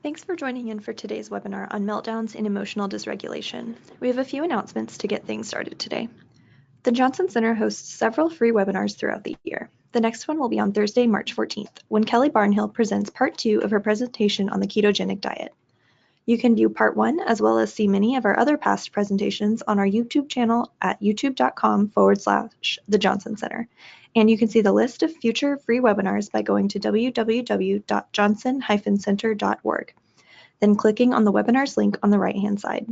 Thanks for joining in for today's webinar on meltdowns and emotional dysregulation. We have a few announcements to get things started today. The Johnson Center hosts several free webinars throughout the year. The next one will be on Thursday, March 14th, when Kelly Barnhill presents part 2 of her presentation on the ketogenic diet. You can view part 1 as well as see many of our other past presentations on our YouTube channel at youtube.com/The Johnson Center. And you can see the list of future free webinars by going to www.johnson-center.org, then clicking on the webinars link on the right-hand side.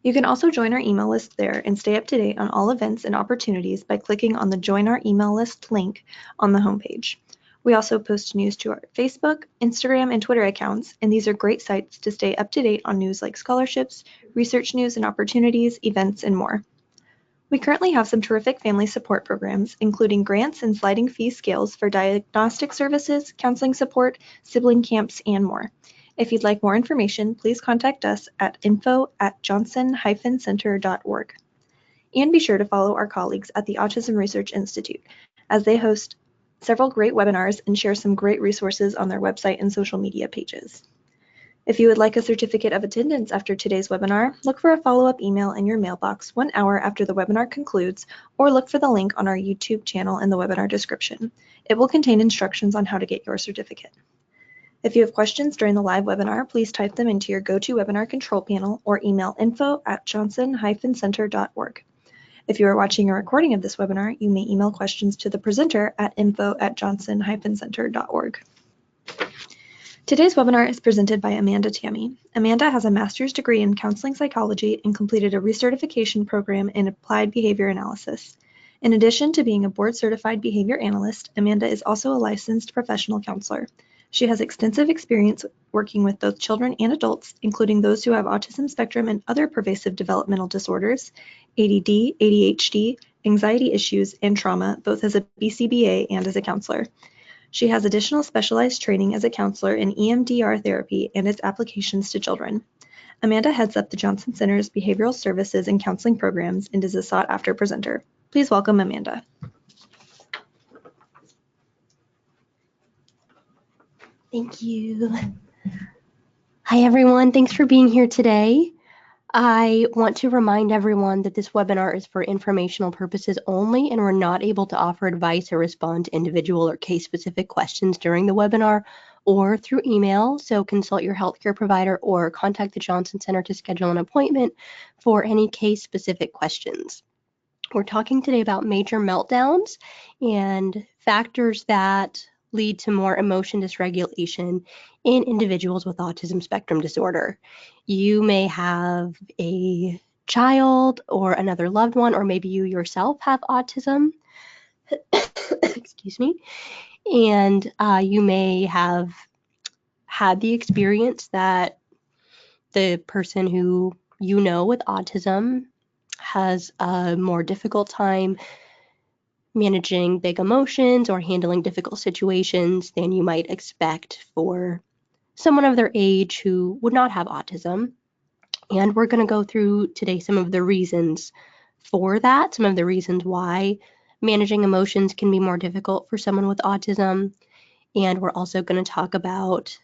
You can also join our email list there and stay up to date on all events and opportunities by clicking on the Join Our Email List link on the homepage. We also post news to our Facebook, Instagram, and Twitter accounts, and these are great sites to stay up to date on news like scholarships, research news and opportunities, events, and more. We currently have some terrific family support programs, including grants and sliding fee scales for diagnostic services, counseling support, sibling camps, and more. If you'd like more information, please contact us at info@johnson-center.org. And be sure to follow our colleagues at the Autism Research Institute, as they host several great webinars and share some great resources on their website and social media pages. If you would like a certificate of attendance after today's webinar, look for a follow-up email in your mailbox 1 hour after the webinar concludes, or look for the link on our YouTube channel in the webinar description. It will contain instructions on how to get your certificate. If you have questions during the live webinar, please type them into your GoToWebinar control panel or email info@johnson-center.org. If you are watching a recording of this webinar, you may email questions to the presenter at info@johnson-center.org. Today's webinar is presented by Amanda Tami. Amanda has a master's degree in counseling psychology and completed a recertification program in applied behavior analysis. In addition to being a board-certified behavior analyst, Amanda is also a licensed professional counselor. She has extensive experience working with both children and adults, including those who have autism spectrum and other pervasive developmental disorders, ADD, ADHD, anxiety issues, and trauma, both as a BCBA and as a counselor. She has additional specialized training as a counselor in EMDR therapy and its applications to children. Amanda heads up the Johnson Center's Behavioral Services and Counseling programs and is a sought-after presenter. Please welcome Amanda. Thank you. Hi, everyone. Thanks for being here today. I want to remind everyone that this webinar is for informational purposes only, and we're not able to offer advice or respond to individual or case-specific questions during the webinar or through email. So consult your healthcare provider or contact the Johnson Center to schedule an appointment for any case-specific questions. We're talking today about major meltdowns and factors that lead to more emotion dysregulation in individuals with autism spectrum disorder. You may have a child or another loved one, or maybe you yourself have autism, excuse me, and you may have had the experience that the person who you know with autism has a more difficult time managing big emotions or handling difficult situations than you might expect for someone of their age who would not have autism. And we're going to go through today some of the reasons for that, some of the reasons why managing emotions can be more difficult for someone with autism. And we're also going to talk about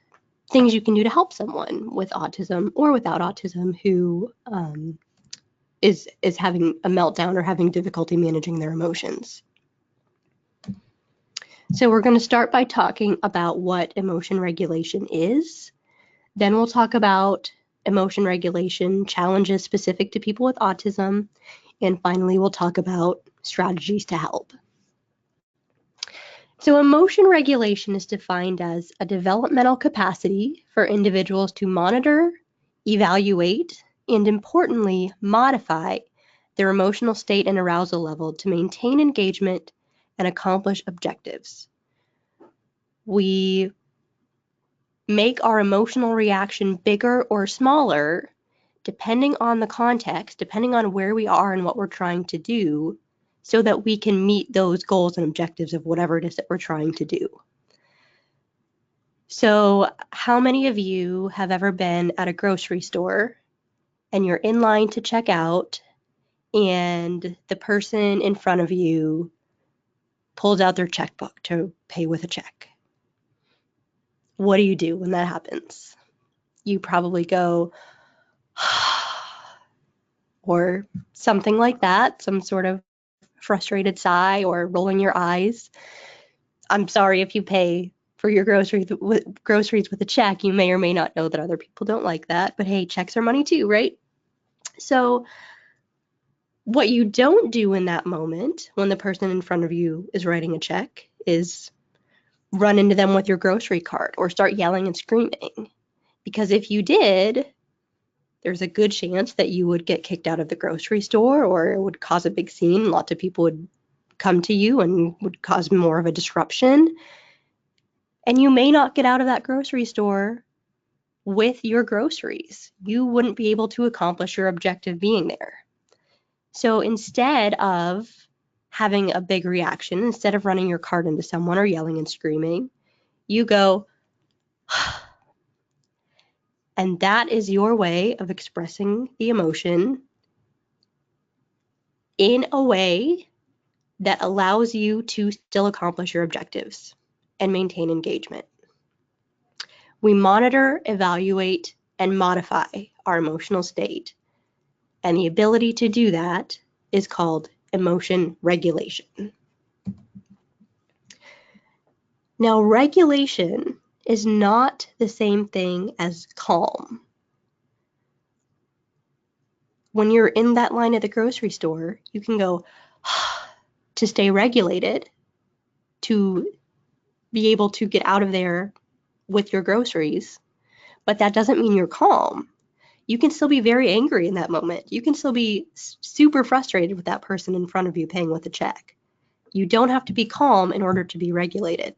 things you can do to help someone with autism or without autism who is having a meltdown or having difficulty managing their emotions. So we're going to start by talking about what emotion regulation is. Then we'll talk about emotion regulation challenges specific to people with autism. And finally, we'll talk about strategies to help. So emotion regulation is defined as a developmental capacity for individuals to monitor, evaluate, and importantly, modify their emotional state and arousal level to maintain engagement and accomplish objectives. We make our emotional reaction bigger or smaller depending on the context, depending on where we are and what we're trying to do, so that we can meet those goals and objectives of whatever it is that we're trying to do. So how many of you have ever been at a grocery store and you're in line to check out and the person in front of you pulls out their checkbook to pay with a check? What do you do when that happens? you probably go, or something like that, some sort of frustrated sigh or rolling your eyes. I'm sorry if you pay for your groceries with a check. You may or may not know that other people don't like that, but hey, checks are money too, right? So what you don't do in that moment when the person in front of you is writing a check is run into them with your grocery cart or start yelling and screaming. Because if you did, there's a good chance that you would get kicked out of the grocery store, or it would cause a big scene. Lots of people would come to you and would cause more of a disruption. And you may not get out of that grocery store with your groceries. You wouldn't be able to accomplish your objective being there. So instead of having a big reaction, instead of running your cart into someone or yelling and screaming, you go, and that is your way of expressing the emotion in a way that allows you to still accomplish your objectives and maintain engagement. We monitor, evaluate, and modify our emotional state. And the ability to do that is called emotion regulation. Now, regulation is not the same thing as calm. When you're in that line at the grocery store, you can go to stay regulated, to be able to get out of there with your groceries, but that doesn't mean you're calm. You can still be very angry in that moment. You can still be super frustrated with that person in front of you paying with a check. You don't have to be calm in order to be regulated.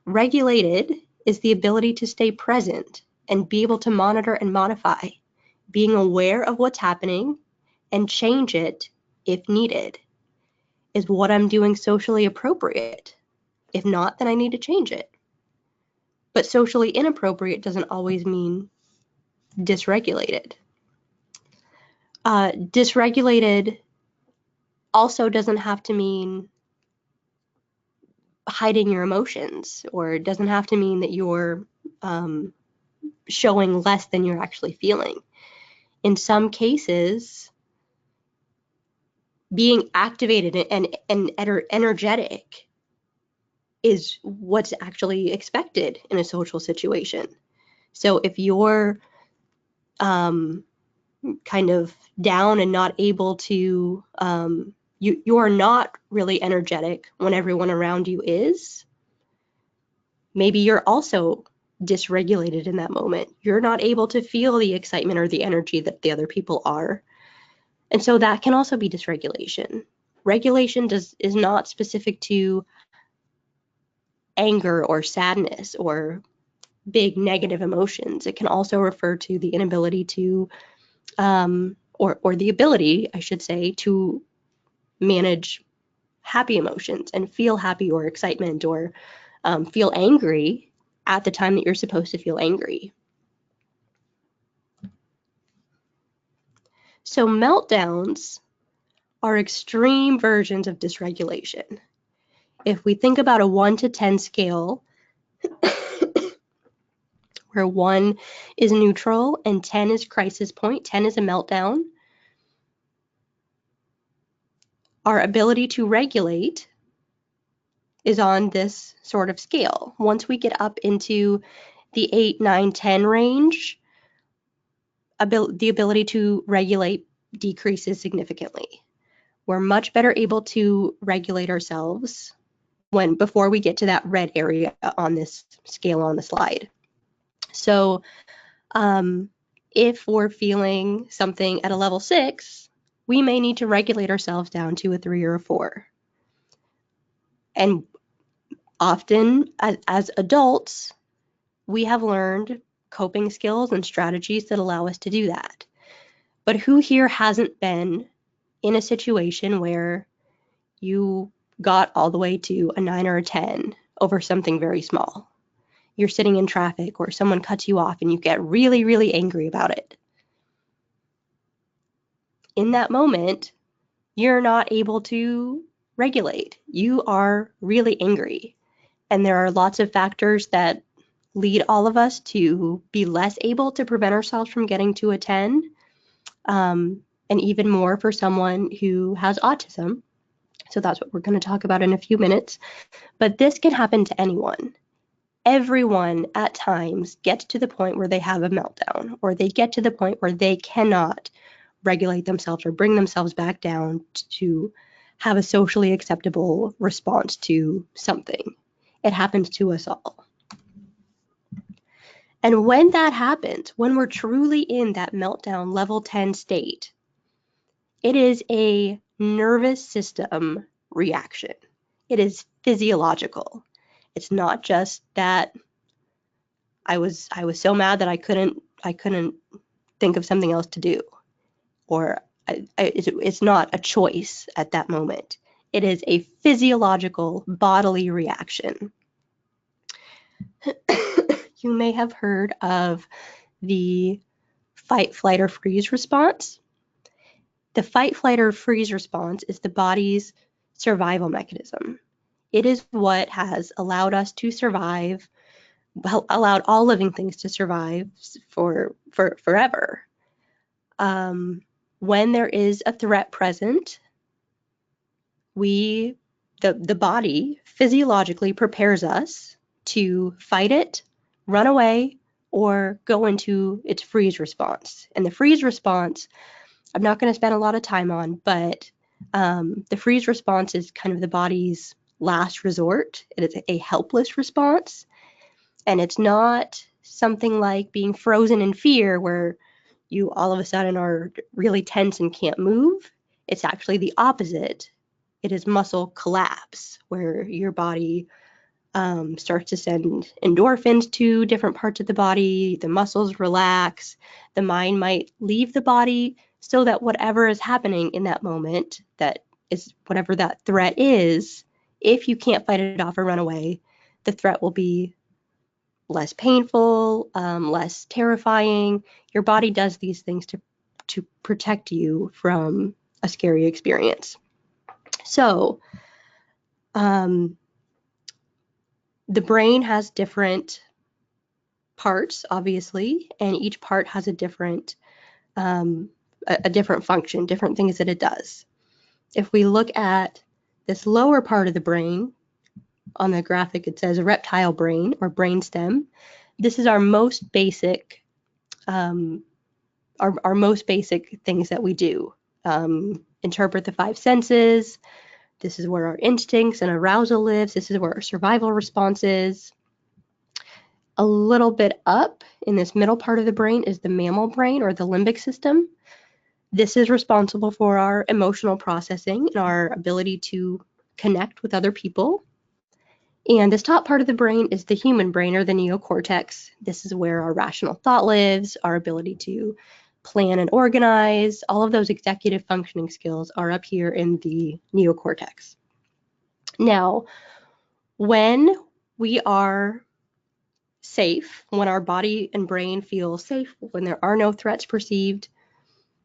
Regulated is the ability to stay present and be able to monitor and modify, being aware of what's happening and change it if needed. Is what I'm doing socially appropriate? If not, then I need to change it. But socially inappropriate doesn't always mean dysregulated. Dysregulated also doesn't have to mean hiding your emotions, or it doesn't have to mean that you're showing less than you're actually feeling. In some cases, being activated and energetic is what's actually expected in a social situation. So if you're kind of down and not able to, you are not really energetic when everyone around you is, maybe you're also dysregulated in that moment. You're not able to feel the excitement or the energy that the other people are. And so that can also be dysregulation. Regulation is not specific to anger or sadness or big negative emotions. It can also refer to the inability to, or the ability, I should say, to manage happy emotions and feel happy or excitement or feel angry at the time that you're supposed to feel angry. So meltdowns are extreme versions of dysregulation. If we think about a 1 to 10 scale, where 1 is neutral and 10 is crisis point, 10 is a meltdown, our ability to regulate is on this sort of scale. Once we get up into the 8, 9, 10 range, the ability to regulate decreases significantly. We're much better able to regulate ourselves before we get to that red area on this scale on the slide. So if we're feeling something at a level 6, we may need to regulate ourselves down to a 3 or a 4. And often as adults, we have learned coping skills and strategies that allow us to do that. But who here hasn't been in a situation where you got all the way to a 9 or a 10 over something very small? You're sitting in traffic or someone cuts you off and you get really, really angry about it. In that moment, you're not able to regulate. You are really angry. And there are lots of factors that lead all of us to be less able to prevent ourselves from getting to a 10, and even more for someone who has autism. So that's what we're going to talk about in a few minutes. But this can happen to anyone. Everyone at times gets to the point where they have a meltdown, or they get to the point where they cannot regulate themselves or bring themselves back down to have a socially acceptable response to something. It happens to us all. And when that happens, when we're truly in that meltdown level 10 state, it is a nervous system reaction. It is physiological. It's not just that I was so mad that I couldn't think of something else to do, or it's not a choice at that moment. It is a physiological bodily reaction. You may have heard of the fight, flight, or freeze response. The fight, flight, or freeze response is the body's survival mechanism. It is what has allowed us to survive, allowed all living things to survive for forever. When there is a threat present, the body physiologically prepares us to fight it, run away, or go into its freeze response. And the freeze response, I'm not going to spend a lot of time on, but the freeze response is kind of the body's last resort. It is a helpless response. And it's not something like being frozen in fear where you all of a sudden are really tense and can't move. It's actually the opposite. It is muscle collapse, where your body starts to send endorphins to different parts of the body, the muscles relax, the mind might leave the body so that whatever is happening in that moment, that is whatever that threat is, if you can't fight it off or run away, the threat will be less painful, less terrifying. Your body does these things to protect you from a scary experience. So, the brain has different parts, obviously, and each part has a different function, different things that it does. If we look at this lower part of the brain, on the graphic it says reptile brain or brainstem. This is our most basic, our most basic things that we do. Interpret the 5 senses. This is where our instincts and arousal lives. This is where our survival response is. A little bit up in this middle part of the brain is the mammal brain or the limbic system. This is responsible for our emotional processing and our ability to connect with other people. And this top part of the brain is the human brain or the neocortex. This is where our rational thought lives, our ability to plan and organize. All of those executive functioning skills are up here in the neocortex. Now, when we are safe, when our body and brain feel safe, when there are no threats perceived,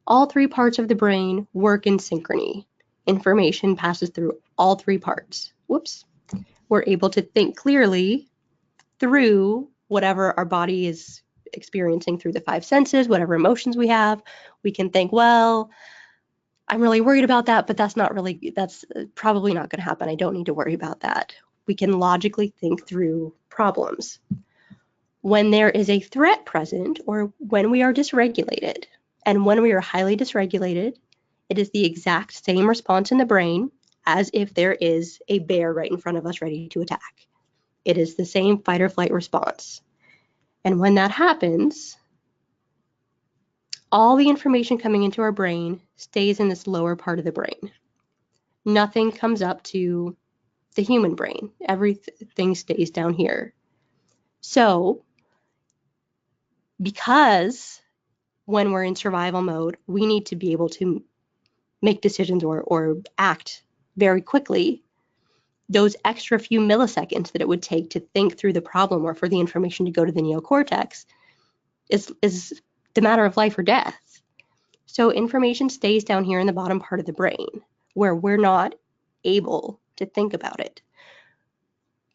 all 3 parts of the brain work in synchrony. Information passes through all 3 parts. Whoops. We're able to think clearly through whatever our body is experiencing through the 5 senses, whatever emotions we have. We can think, well, I'm really worried about that, but that's probably not going to happen. I don't need to worry about that. We can logically think through problems. When there is a threat present, or when we are dysregulated, and when we are highly dysregulated, it is the exact same response in the brain as if there is a bear right in front of us ready to attack. It is the same fight or flight response. And when that happens, all the information coming into our brain stays in this lower part of the brain. Nothing comes up to the human brain. Everything stays down here. So, because when we're in survival mode, we need to be able to make decisions or act very quickly, those extra few milliseconds that it would take to think through the problem or for the information to go to the neocortex is the matter of life or death. So information stays down here in the bottom part of the brain where we're not able to think about it.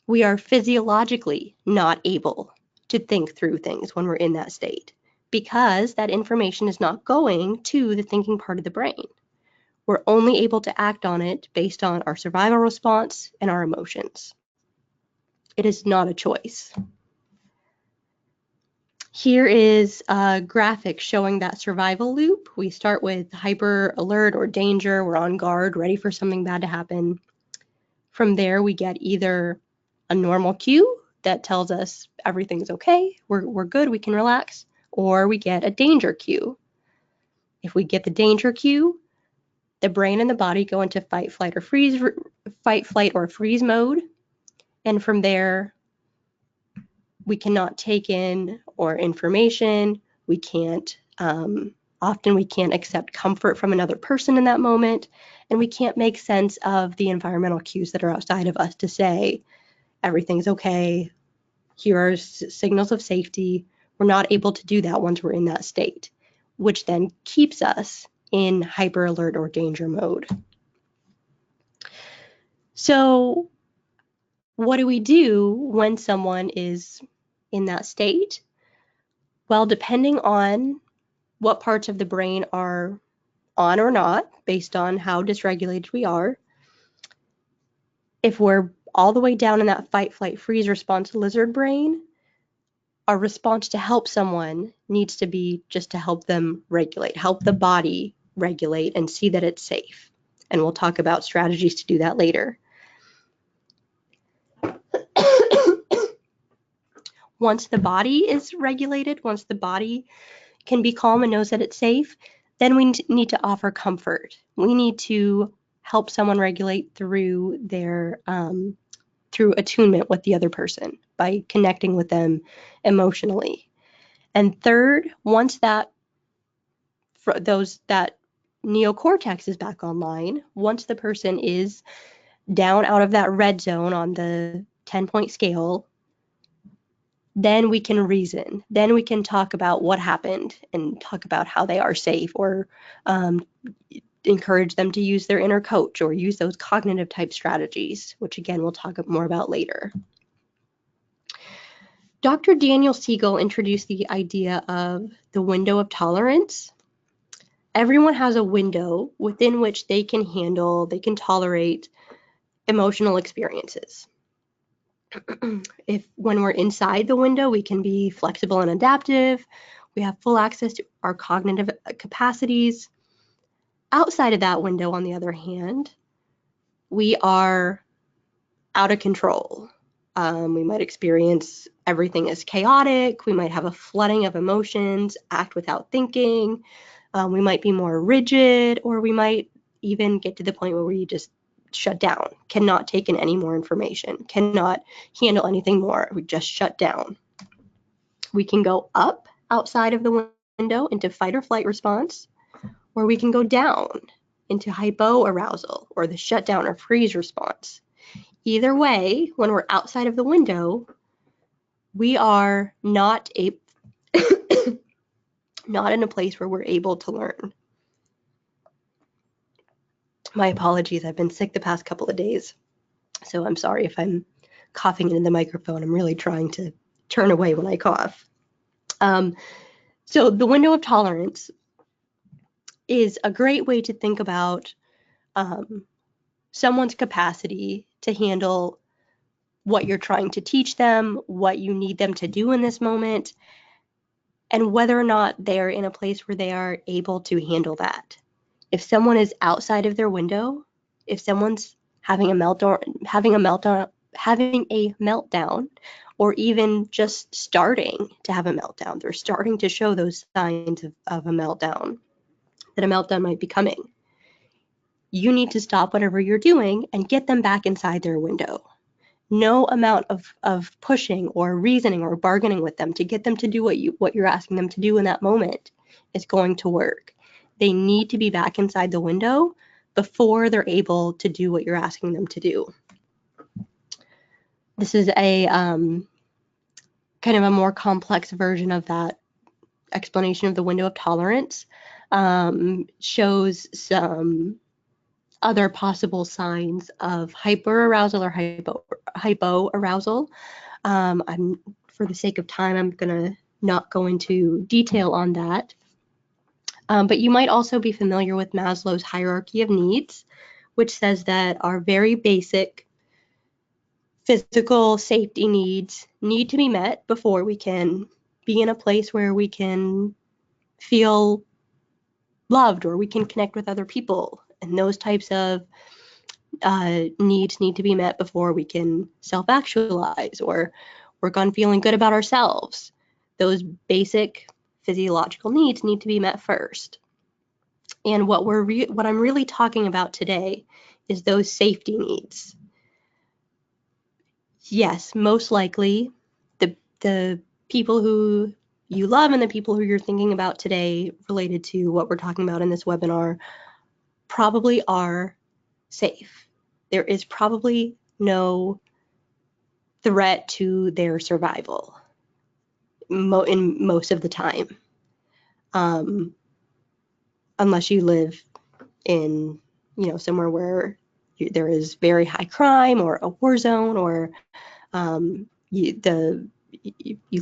We are physiologically not able to think through things when we're in that state, because that information is not going to the thinking part of the brain. We're only able to act on it based on our survival response and our emotions. It is not a choice. Here is a graphic showing that survival loop. We start with hyper alert or danger. We're on guard, ready for something bad to happen. From there, we get either a normal cue that tells us everything's okay, we're good, we can relax, or we get a danger cue. If we get the danger cue, the brain and the body go into fight, flight, or freeze mode. And from there, we cannot take in or information. We can't, often we can't accept comfort from another person in that moment. And we can't make sense of the environmental cues that are outside of us to say, everything's okay, here are signals of safety. We're not able to do that once we're in that state, which then keeps us in hyper alert or danger mode. So what do we do when someone is in that state? Well, depending on what parts of the brain are on or not, based on how dysregulated we are, if we're all the way down in that fight, flight, freeze response lizard brain, our response to help someone needs to be just to help them regulate, help the body regulate and see that it's safe. And we'll talk about strategies to do that later. Once the body is regulated, once the body can be calm and knows that it's safe, then we need to offer comfort. We need to help someone regulate through their through attunement with the other person by connecting with them emotionally. And third, once that neocortex is back online, once the person is down out of that red zone on the 10-point scale, then we can reason. Then we can talk about what happened and talk about how they are safe, or encourage them to use their inner coach or use those cognitive type strategies, which again, we'll talk more about later. Dr. Daniel Siegel introduced the idea of the window of tolerance. Everyone has a window within which they can tolerate emotional experiences. If when we're inside the window, we can be flexible and adaptive. We have full access to our cognitive capacities. Outside of that window, on the other hand, we are out of control. We might experience everything as chaotic. We might have a flooding of emotions, act without thinking. We might be more rigid, or we might even get to the point where we just shut down, cannot take in any more information, cannot handle anything more. We just shut down. We can go up outside of the window into fight or flight response, or we can go down into hypoarousal or the shutdown or freeze response. Either way, when we're outside of the window, we are not in a place where we're able to learn. My apologies, I've been sick the past couple of days, so I'm sorry if I'm coughing into the microphone. I'm really trying to turn away when I cough. So the window of tolerance is a great way to think about someone's capacity to handle what you're trying to teach them, what you need them to do in this moment, and whether or not they're in a place where they are able to handle that. If someone is outside of their window, if someone's having a meltdown, or even just starting to have a meltdown, they're starting to show those signs of a meltdown, that a meltdown might be coming. You need to stop whatever you're doing and get them back inside their window. No amount of pushing or reasoning or bargaining with them to get them to do what you're asking them to do in that moment is going to work. They need to be back inside the window before they're able to do what you're asking them to do. This is a kind of a more complex version of that explanation of the window of tolerance. Shows some other possible signs of hyperarousal or hypoarousal. I'm for the sake of time, I'm going to not go into detail on that. But you might also be familiar with Maslow's hierarchy of needs, which says that our very basic physical safety needs need to be met before we can be in a place where we can feel loved or we can connect with other people. And those types of needs need to be met before we can self-actualize or work on feeling good about ourselves. Those basic physiological needs need to be met first. And what I'm really talking about today is those safety needs. Yes, most likely the people who you love and the people who you're thinking about today related to what we're talking about in this webinar probably are safe. There is probably no threat to their survival in most of the time, unless you live in, somewhere where there is very high crime or a war zone, or you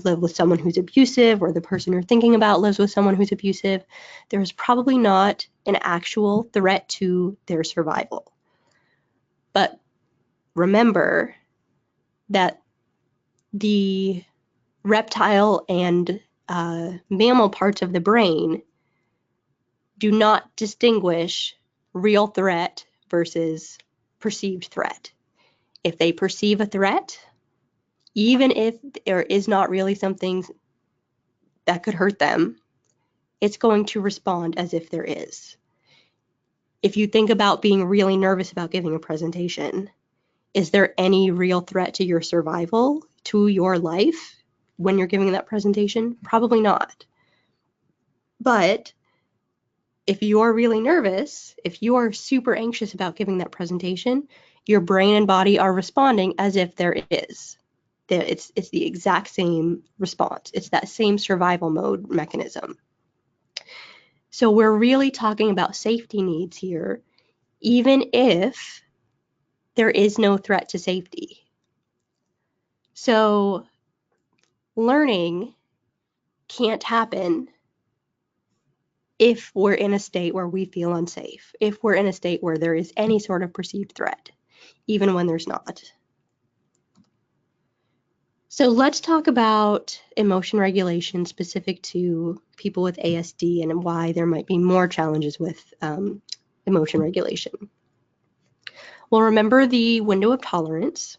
live with someone who's abusive, or the person you're thinking about lives with someone who's abusive. There's probably not an actual threat to their survival. But remember that the reptile and mammal parts of the brain do not distinguish real threat versus perceived threat. If they perceive a threat, even if there is not really something that could hurt them, it's going to respond as if there is. If you think about being really nervous about giving a presentation, is there any real threat to your survival, to your life when you're giving that presentation? Probably not. But if you're really nervous, if you are super anxious about giving that presentation, your brain and body are responding as if there is. It's the exact same response. It's that same survival mode mechanism. So we're really talking about safety needs here, even if there is no threat to safety. So learning can't happen if we're in a state where we feel unsafe, if we're in a state where there is any sort of perceived threat, even when there's not. So let's talk about emotion regulation specific to people with ASD and why there might be more challenges with emotion regulation. Well, remember the window of tolerance.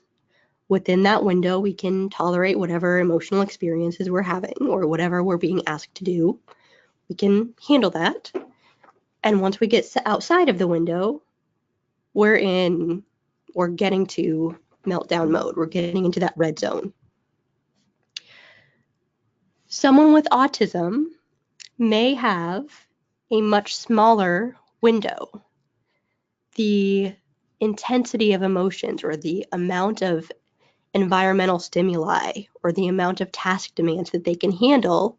Within that window, we can tolerate whatever emotional experiences we're having or whatever we're being asked to do. We can handle that. And once we get outside of the window, we're getting to meltdown mode. We're getting into that red zone. Someone with autism may have a much smaller window. The intensity of emotions or the amount of environmental stimuli or the amount of task demands that they can handle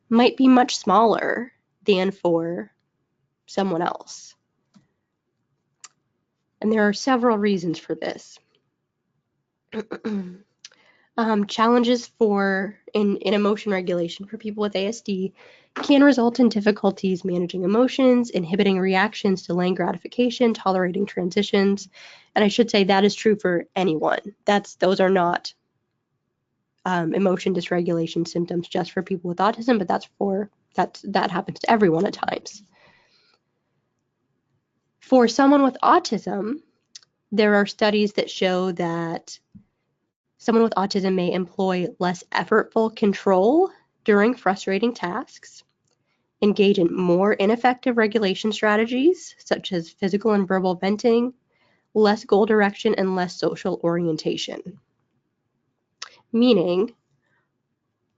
might be much smaller than for someone else. And there are several reasons for this. Challenges in emotion regulation for people with ASD can result in difficulties managing emotions, inhibiting reactions, delaying gratification, tolerating transitions. And I should say that is true for anyone. Those are not emotion dysregulation symptoms just for people with autism, but that happens to everyone at times. For someone with autism, there are studies that show that someone with autism may employ less effortful control during frustrating tasks, engage in more ineffective regulation strategies, such as physical and verbal venting, less goal direction, and less social orientation. Meaning,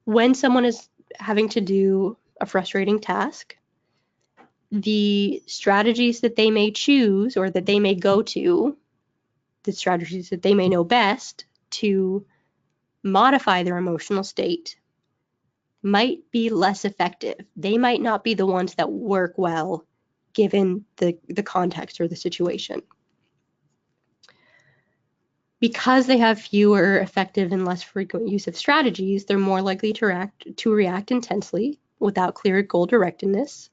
when someone is having to do a frustrating task, the strategies that they may choose or that they may go to, the strategies that they may know best to modify their emotional state might be less effective. They might not be the ones that work well given the context or the situation. Because they have fewer effective and less frequent use of strategies, they're more likely to react intensely without clear goal directedness.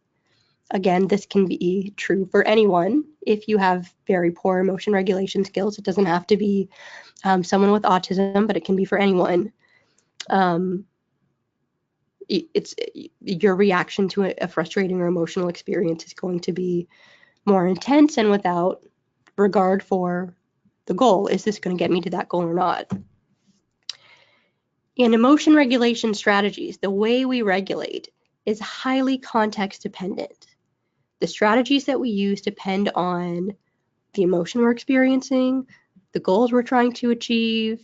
Again, this can be true for anyone. If you have very poor emotion regulation skills, it doesn't have to be someone with autism, but it can be for anyone. It's your reaction to a frustrating or emotional experience is going to be more intense and without regard for the goal. Is this going to get me to that goal or not? In emotion regulation strategies, the way we regulate is highly context dependent. The strategies that we use depend on the emotion we're experiencing, the goals we're trying to achieve,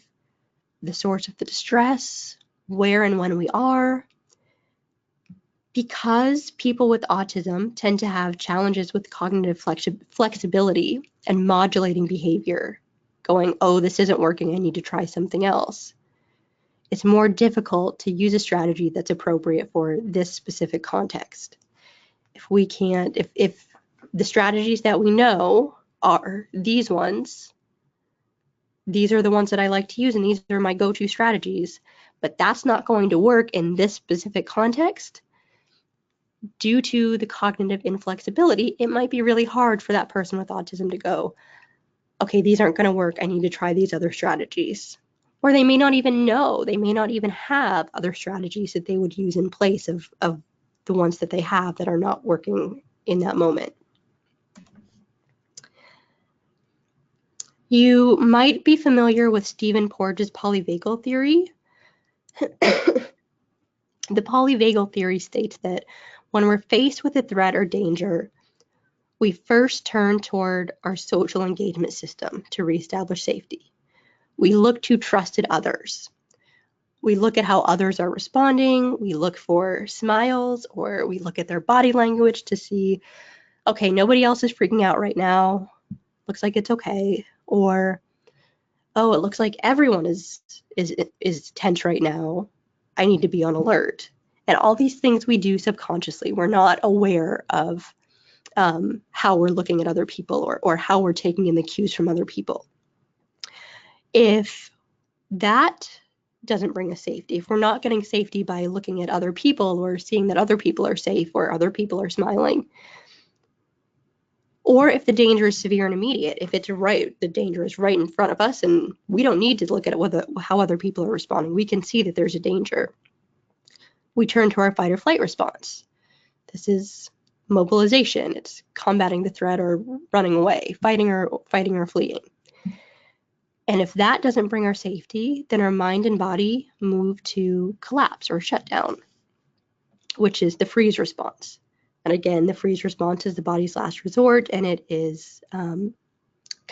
the source of the distress, where and when we are. Because people with autism tend to have challenges with cognitive flexibility and modulating behavior, going, oh, this isn't working, I need to try something else. It's more difficult to use a strategy that's appropriate for this specific context. If the strategies that we know are these ones, these are the ones that I like to use and these are my go-to strategies, but that's not going to work in this specific context, due to the cognitive inflexibility, it might be really hard for that person with autism to go, okay, these aren't going to work, I need to try these other strategies. Or they may not even know, they may not even have other strategies that they would use in place of the ones that they have that are not working in that moment. You might be familiar with Stephen Porges' Polyvagal Theory. The Polyvagal Theory states that when we're faced with a threat or danger, we first turn toward our social engagement system to reestablish safety. We look to trusted others. We look at how others are responding. We look for smiles, or we look at their body language to see, okay, nobody else is freaking out right now. Looks like it's okay. Or, oh, it looks like everyone is tense right now. I need to be on alert. And all these things we do subconsciously. We're not aware of how we're looking at other people or how we're taking in the cues from other people. If that doesn't bring us safety, if we're not getting safety by looking at other people or seeing that other people are safe or other people are smiling, or if the danger is severe and immediate, if it's the danger is right in front of us and we don't need to look at how other people are responding, we can see that there's a danger, we turn to our fight or flight response. This is mobilization. It's combating the threat or running away, fighting or fleeing. And if that doesn't bring our safety, then our mind and body move to collapse or shut down, which is the freeze response. And again, the freeze response is the body's last resort, and it is kind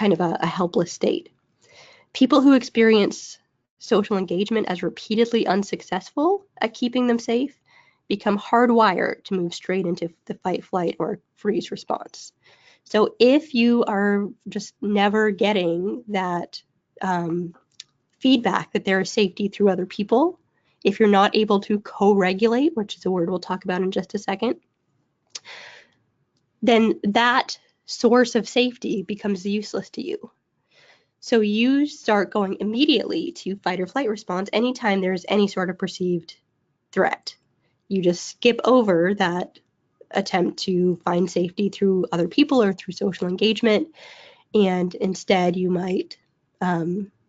of a helpless state. People who experience social engagement as repeatedly unsuccessful at keeping them safe become hardwired to move straight into the fight, flight, or freeze response. So if you are just never getting that feedback that there is safety through other people, if you're not able to co-regulate, which is a word we'll talk about in just a second, then that source of safety becomes useless to you. So you start going immediately to fight or flight response anytime there's any sort of perceived threat. You just skip over that attempt to find safety through other people or through social engagement, and instead you might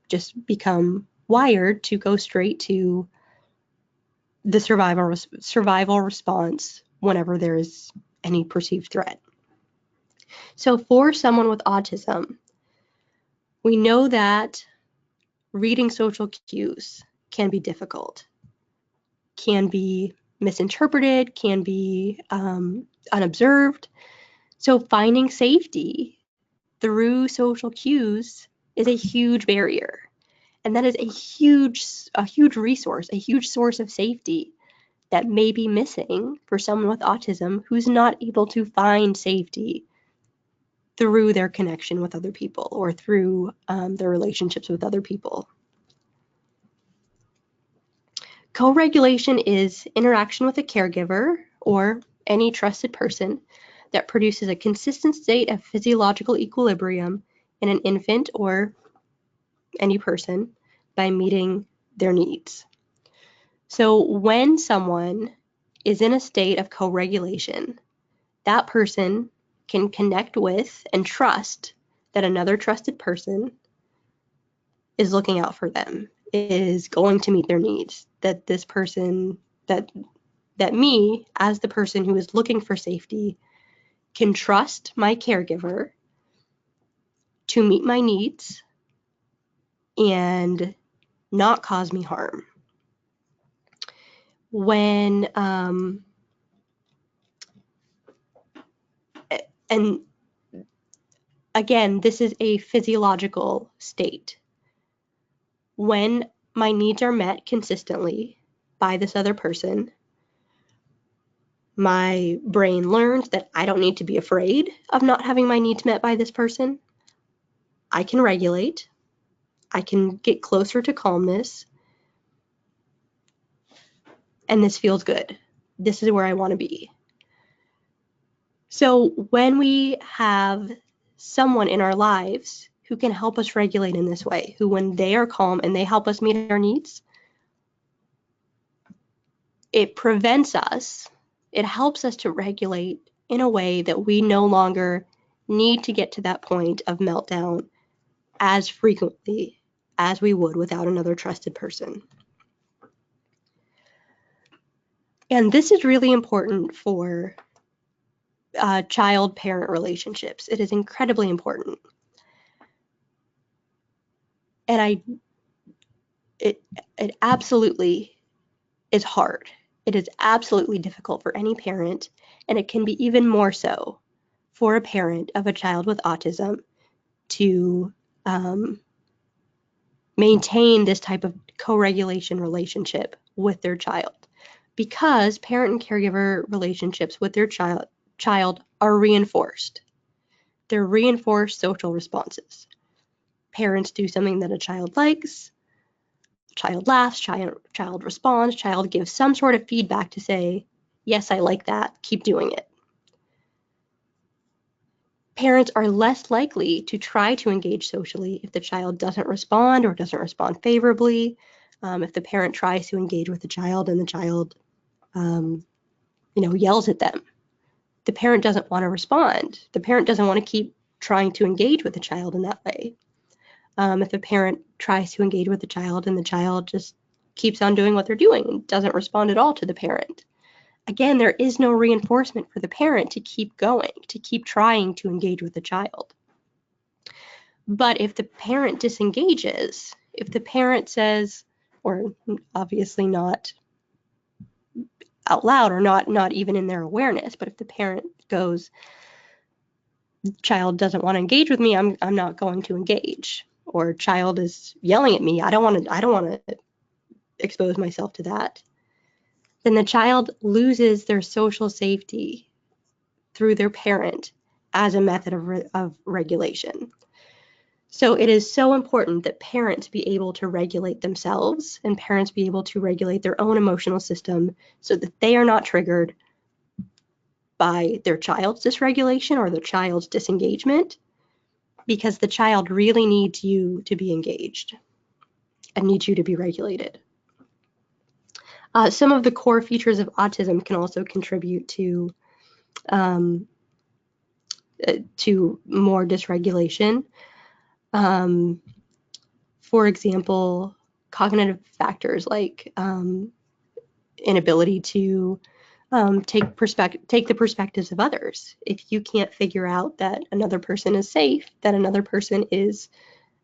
just become wired to go straight to the survival response whenever there is any perceived threat. So for someone with autism, we know that reading social cues can be difficult, can be misinterpreted, can be unobserved. So finding safety through social cues is a huge barrier. And that is a huge resource, a huge source of safety that may be missing for someone with autism who's not able to find safety through their connection with other people or through their relationships with other people. Co-regulation is interaction with a caregiver or any trusted person that produces a consistent state of physiological equilibrium in an infant or any person by meeting their needs. So when someone is in a state of co-regulation, that person can connect with and trust that another trusted person is looking out for them, is going to meet their needs, that this person, that me, as the person who is looking for safety, can trust my caregiver to meet my needs and not cause me harm. When, and again, this is a physiological state. When my needs are met consistently by this other person, my brain learns that I don't need to be afraid of not having my needs met by this person. I can regulate. I can get closer to calmness. And this feels good. This is where I want to be. So when we have someone in our lives who can help us regulate in this way, who when they are calm and they help us meet our needs, it prevents us, it helps us to regulate in a way that we no longer need to get to that point of meltdown as frequently as we would without another trusted person. And this is really important for child-parent relationships. It is incredibly important. And it absolutely is hard. It is absolutely difficult for any parent, and it can be even more so for a parent of a child with autism to maintain this type of co-regulation relationship with their child, because parent and caregiver relationships with their child are reinforced. They're reinforced social responses. Parents do something that a child likes, child laughs, child responds, child gives some sort of feedback to say, yes, I like that, keep doing it. Parents are less likely to try to engage socially if the child doesn't respond or doesn't respond favorably. If the parent tries to engage with the child and the child, yells at them, the parent doesn't want to respond. The parent doesn't want to keep trying to engage with the child in that way. If the parent tries to engage with the child and the child just keeps on doing what they're doing and doesn't respond at all to the parent, again, there is no reinforcement for the parent to keep going, to keep trying to engage with the child. But if the parent disengages, if the parent says, or obviously not out loud or not even in their awareness, but if the parent goes, child doesn't want to engage with me, I'm not going to engage, or child is yelling at me, I don't want to expose myself to that, then the child loses their social safety through their parent as a method of regulation. So it is so important that parents be able to regulate themselves and parents be able to regulate their own emotional system so that they are not triggered by their child's dysregulation or their child's disengagement, because the child really needs you to be engaged and needs you to be regulated. Some of the core features of autism can also contribute to more dysregulation. For example, cognitive factors like inability to take the perspectives of others. If you can't figure out that another person is safe, that another person is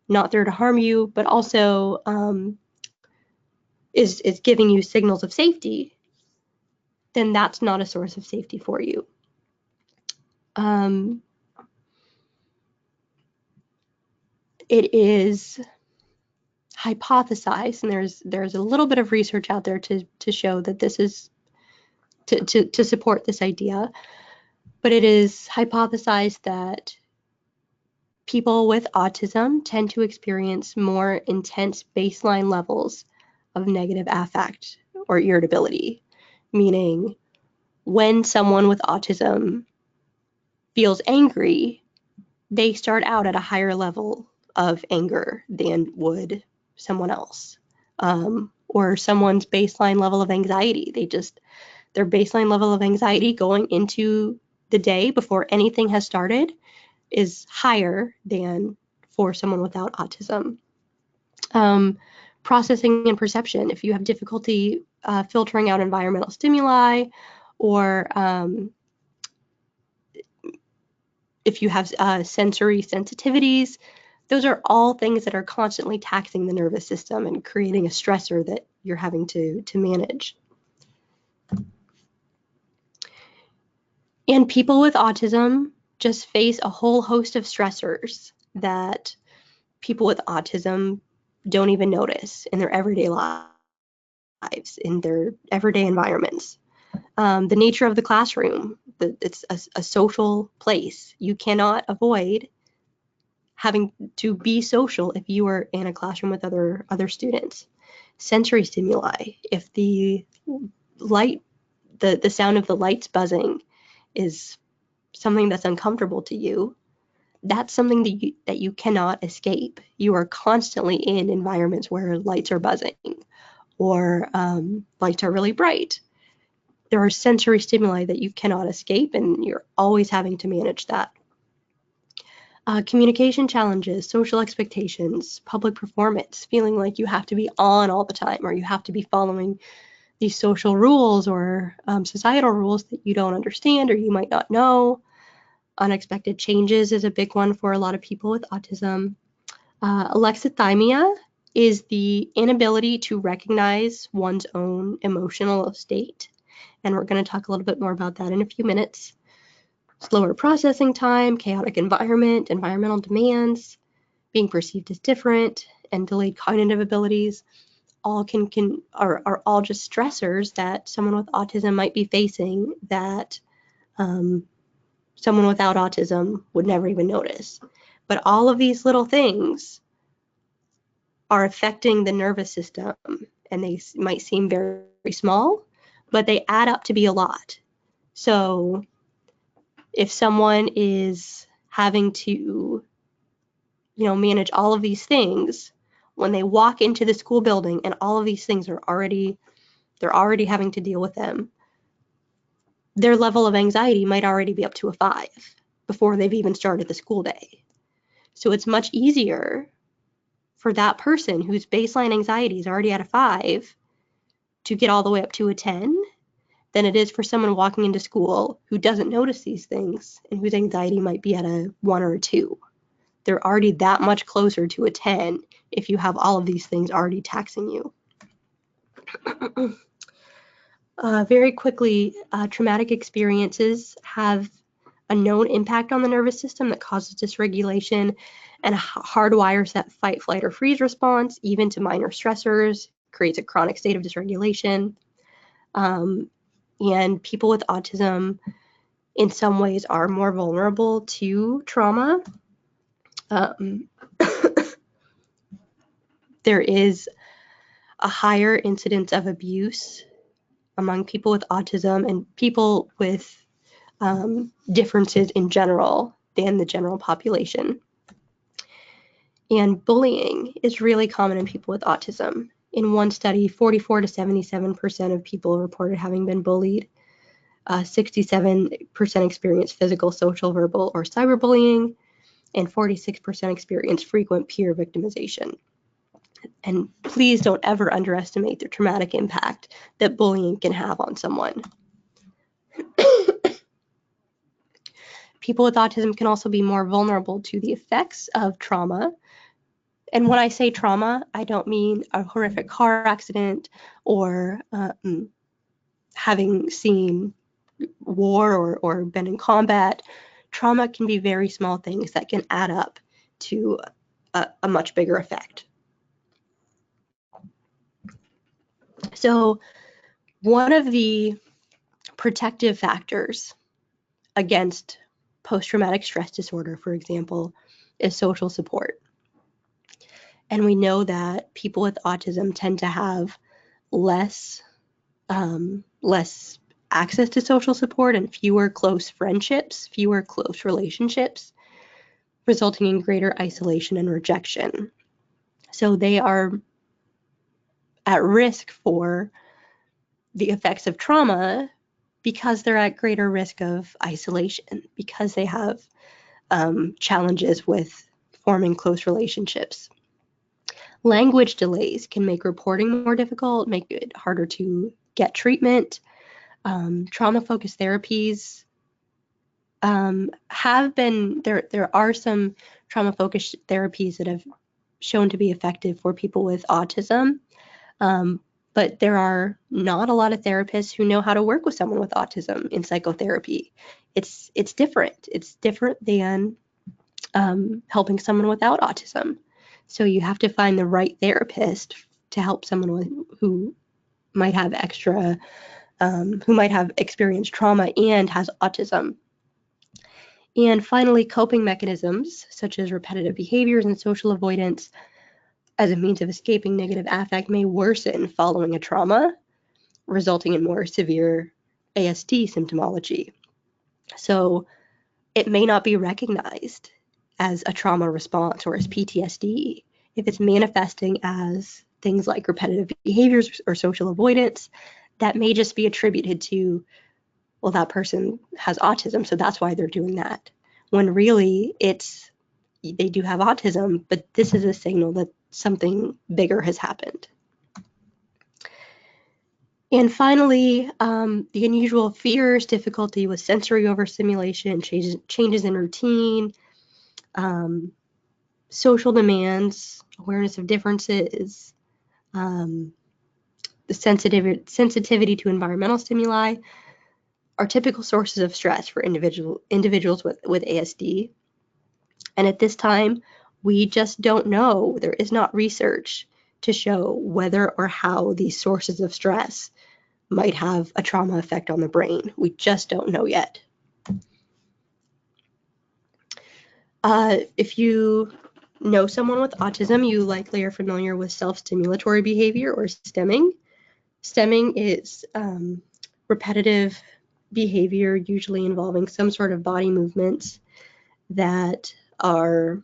not there to harm you, but also is giving you signals of safety, then that's not a source of safety for you. It is hypothesized, and there's a little bit of research out there to show that this is to support this idea, but it is hypothesized that people with autism tend to experience more intense baseline levels of negative affect or irritability, meaning when someone with autism feels angry, they start out at a higher level of anger than would someone else, or someone's baseline level of anxiety. Their baseline level of anxiety going into the day before anything has started is higher than for someone without autism. Processing and perception. If you have difficulty filtering out environmental stimuli, or if you have sensory sensitivities, those are all things that are constantly taxing the nervous system and creating a stressor that you're having to manage. And people with autism just face a whole host of stressors that people with autism don't even notice in their everyday lives, in their everyday environments. The nature of the classroom, it's a social place. You cannot avoid having to be social if you are in a classroom with other students. Sensory stimuli, if the light, the sound of the lights buzzing is something that's uncomfortable to you, that's something that you cannot escape. You are constantly in environments where lights are buzzing, or lights are really bright. There are sensory stimuli that you cannot escape, and you're always having to manage that. Communication challenges, social expectations, public performance, feeling like you have to be on all the time, or you have to be following these social rules or societal rules that you don't understand or you might not know. Unexpected changes is a big one for a lot of people with autism. Alexithymia is the inability to recognize one's own emotional state. And we're going to talk a little bit more about that in a few minutes. Slower processing time, chaotic environment, environmental demands, being perceived as different, and delayed cognitive abilities all are all just stressors that someone with autism might be facing that someone without autism would never even notice. But all of these little things are affecting the nervous system, and they might seem very, very small, but they add up to be a lot. So if someone is having to, manage all of these things, when they walk into the school building and all of these things they're already having to deal with them, their level of anxiety might already be up to a 5 before they've even started the school day. So it's much easier for that person whose baseline anxiety is already at a 5 to get all the way up to a 10 than it is for someone walking into school who doesn't notice these things and whose anxiety might be at a 1 or a 2. They're already that much closer to a 10 if you have all of these things already taxing you. Very quickly, traumatic experiences have a known impact on the nervous system that causes dysregulation and hardwires that fight, flight, or freeze response, even to minor stressors, creates a chronic state of dysregulation. And people with autism in some ways are more vulnerable to trauma. There is a higher incidence of abuse among people with autism and people with differences in general than the general population. And bullying is really common in people with autism. In one study, 44 to 77% of people reported having been bullied. 67% experienced physical, social, verbal, or cyberbullying, and 46% experienced frequent peer victimization. And please don't ever underestimate the traumatic impact that bullying can have on someone. People with autism can also be more vulnerable to the effects of trauma. And when I say trauma, I don't mean a horrific car accident or having seen war or been in combat. Trauma can be very small things that can add up to a much bigger effect. So one of the protective factors against post-traumatic stress disorder, for example, is social support. And we know that people with autism tend to have less access to social support and fewer close friendships, fewer close relationships. resulting in greater isolation and rejection. So they are at risk for the effects of trauma because they're at greater risk of isolation, because they have challenges with forming close relationships. Language delays can make reporting more difficult, make it harder to get treatment. Trauma-focused therapies there are some trauma-focused therapies that have shown to be effective for people with autism, but there are not a lot of therapists who know how to work with someone with autism in psychotherapy. It's different. It's different than helping someone without autism. So you have to find the right therapist to help someone who might have experienced trauma and has autism. And finally, coping mechanisms such as repetitive behaviors and social avoidance as a means of escaping negative affect may worsen following a trauma, resulting in more severe ASD symptomology. So it may not be recognized as a trauma response or as PTSD. If it's manifesting as things like repetitive behaviors or social avoidance, that may just be attributed to, well, that person has autism, so that's why they're doing that. When really they do have autism, but this is a signal that something bigger has happened. And finally, the unusual fears, difficulty with sensory overstimulation, changes in routine, social demands, awareness of differences, the sensitivity to environmental stimuli are typical sources of stress for individuals with ASD. And at this time, we just don't know. There is not research to show whether or how these sources of stress might have a trauma effect on the brain. We just don't know yet. If you know someone with autism, you likely are familiar with self-stimulatory behavior or stemming. Stemming is repetitive behavior, usually involving some sort of body movements that are,